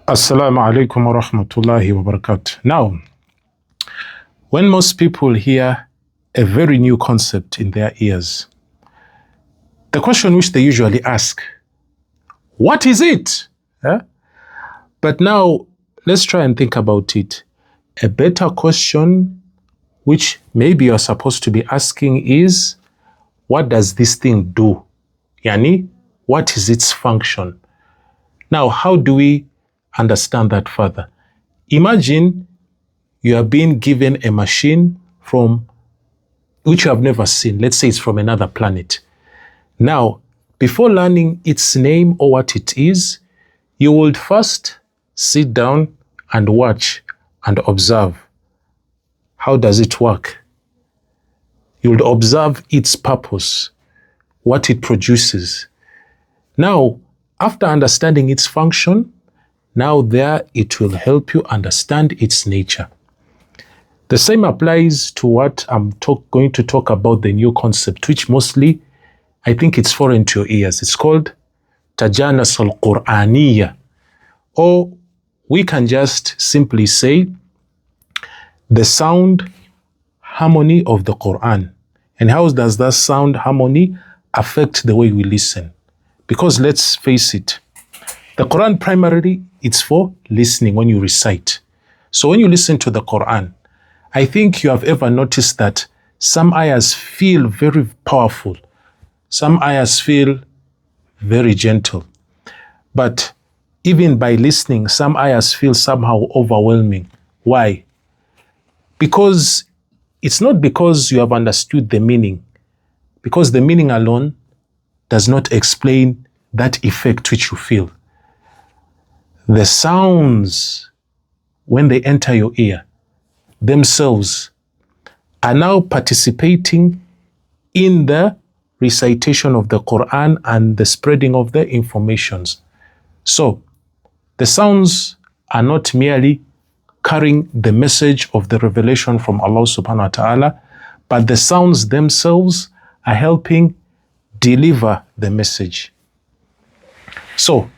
Assalamu alaikum wa rahmatullahi wa barakatuh. Now, when most people hear a very new concept in their ears, the question which they usually ask, what is it? But now, let's try and think about it. A better question which maybe you're supposed to be asking is, what does this thing do? Yani, what is its function? Now, how do we understand that further? Imagine you are being given a machine from which you have never seen. Let's say it's from another planet. Now, before learning its name or what it is, you would first sit down and watch and observe. How does it work? You would observe its purpose, what it produces. Now, after understanding its function, now there it will help you understand its nature. The same applies to what I'm going to talk about, the new concept, which mostly I think it's foreign to your ears. It's called Tajanus al-Qur'aniyya. Or we can just simply say the sound harmony of the Quran. And how does that sound harmony affect the way we listen? Because let's face it, the Quran primarily, it's for listening when you recite. So when you listen to the Quran, I think you have ever noticed that some ayahs feel very powerful. Some ayahs feel very gentle. But even by listening, some ayahs feel somehow overwhelming. Why? Because it's not because you have understood the meaning, because the meaning alone does not explain that effect which you feel. The sounds, when they enter your ear, themselves are now participating in the recitation of the Quran and the spreading of the informations. So, the sounds are not merely carrying the message of the revelation from Allah subhanahu wa ta'ala, but the sounds themselves are helping deliver the message. So,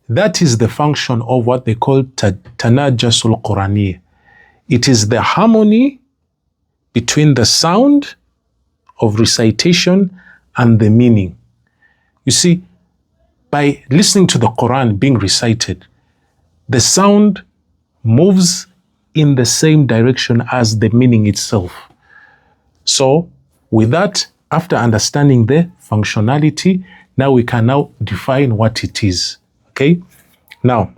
that is the function of what they call Tanajasul Qurani. It is the harmony between the sound of recitation and the meaning. You see, by listening to the Quran being recited, the sound moves in the same direction as the meaning itself. So, with that, after understanding the functionality, now we can now define what it is. Okay? Now,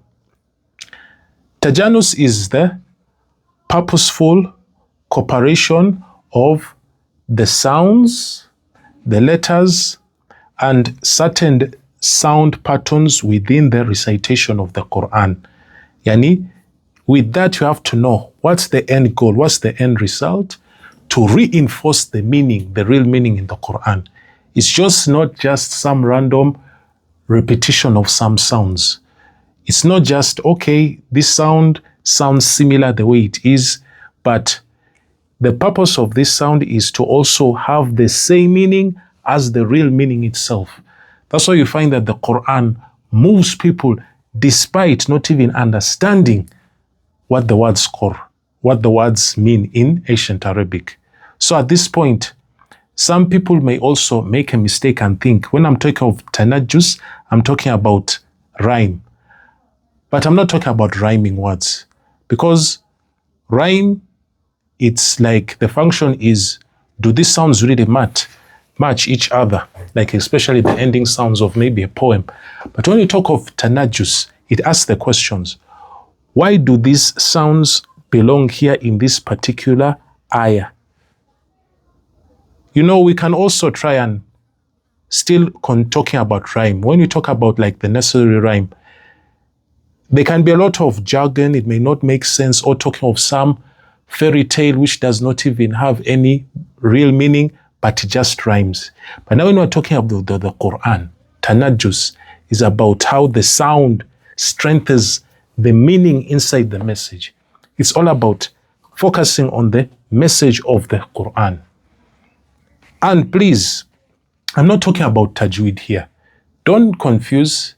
Tajanus is the purposeful cooperation of the sounds, the letters, and certain sound patterns within the recitation of the Quran. Yani, with that you have to know what's the end goal, what's the end result, to reinforce the meaning, the real meaning in the Quran. It's just not just some random repetition of some sounds. It's not just, okay, this sound sounds similar the way it is, but the purpose of this sound is to also have the same meaning as the real meaning itself. That's why you find that the Quran moves people despite not even understanding what the words mean in ancient Arabic. So at this point, some people may also make a mistake and think, when I'm talking of tanajjus, I'm talking about rhyme. But I'm not talking about rhyming words. Because rhyme, it's like the function is, do these sounds really match each other? Like especially the ending sounds of maybe a poem. But when you talk of tanajjus, it asks the questions. Why do these sounds belong here in this particular ayah? You know, we can also try and still talking about rhyme. When you talk about like the necessary rhyme, there can be a lot of jargon, it may not make sense, or talking of some fairy tale which does not even have any real meaning, but it just rhymes. But now when we're talking about the Quran, Tanajjus is about how the sound strengthens the meaning inside the message. It's all about focusing on the message of the Quran. And please, I'm not talking about tajweed here. Don't confuse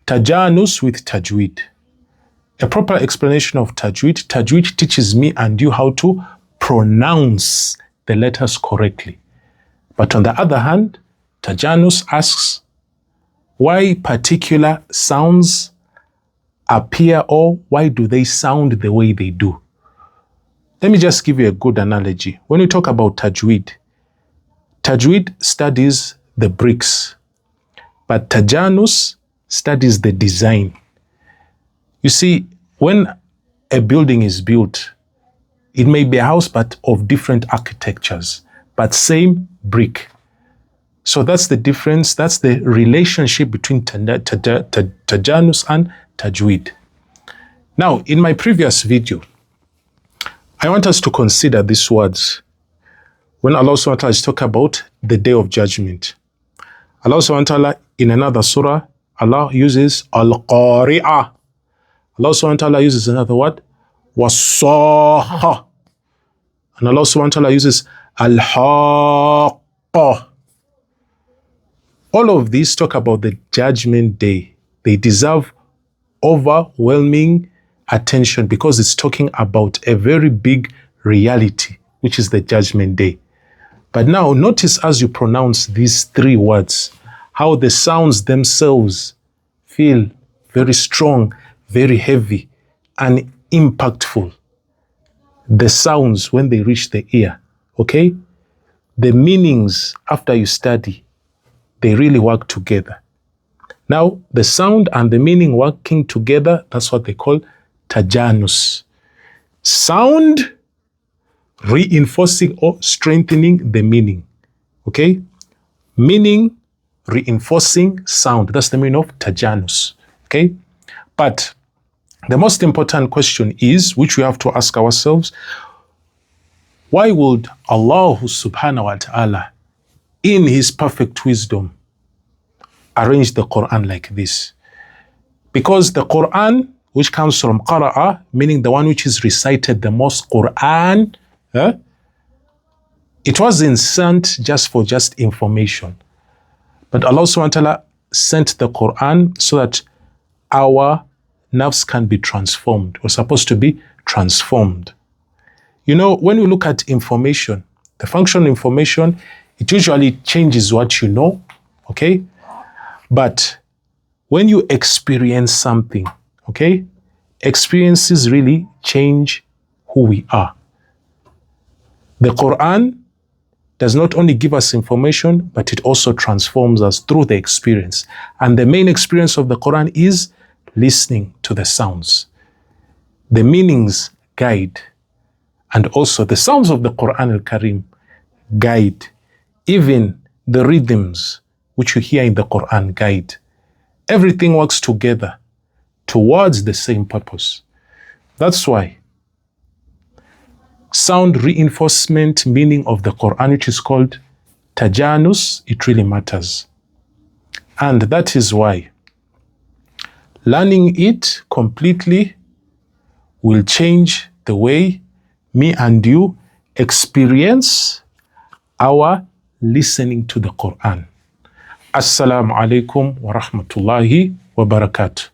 Tajanus with tajweed. a proper explanation of tajweed. Tajweed teaches me and you how to pronounce the letters correctly. But on the other hand, Tajanus asks why particular sounds appear or why do they sound the way they do. Let me just give you a good analogy. When we talk about tajweed, tajweed studies the bricks, but Tajanus studies the design. You see, when a building is built, it may be a house but of different architectures, but same brick. So that's the difference, that's the relationship between Tajanus and tajweed. Now, in my previous video, I want us to consider these words. When Allah subhanahu wa ta'ala is talking about the day of judgment, Allah subhanahu wa ta'ala in another surah, Allah uses al-qari'ah. Allah subhanahu wa ta'ala uses another word, was-saha. And Allah subhanahu wa ta'ala uses al-haqqa. All of these talk about the judgment day. They deserve overwhelming attention because it's talking about a very big reality, which is the judgment day. But now notice as you pronounce these three words, how the sounds themselves feel very strong, very heavy, and impactful. The sounds when they reach the ear, okay? The meanings after you study, they really work together. Now, the sound and the meaning working together, that's what they call Tajanus. Sound reinforcing or strengthening the meaning, okay? Meaning reinforcing sound, that's the meaning of Tajanus, okay? But the most important question is, which we have to ask ourselves, why would Allah subhanahu wa ta'ala, in His perfect wisdom, arrange the Quran like this? Because the Quran, which comes from qara'a, meaning the one which is recited the most, Quran, it wasn't sent just for information. But Allah subhanahu wa ta'ala sent the Quran so that our nerves can be transformed. We're supposed to be transformed. You know, when we look at information, the function of information, it usually changes what you know, okay? But when you experience something, okay, experiences really change who we are. The Quran does not only give us information, but it also transforms us through the experience. And the main experience of the Quran is listening to the sounds. The meanings guide, and also the sounds of the Quran al-Karim guide. Even the rhythms which you hear in the Quran guide. Everything works together towards the same purpose. That's why sound reinforcement meaning of the Quran, which is called Tajanus, it really matters. And that is why learning it completely will change the way me and you experience our listening to the Quran. Assalamu alaikum wa rahmatullahi wa barakatuh.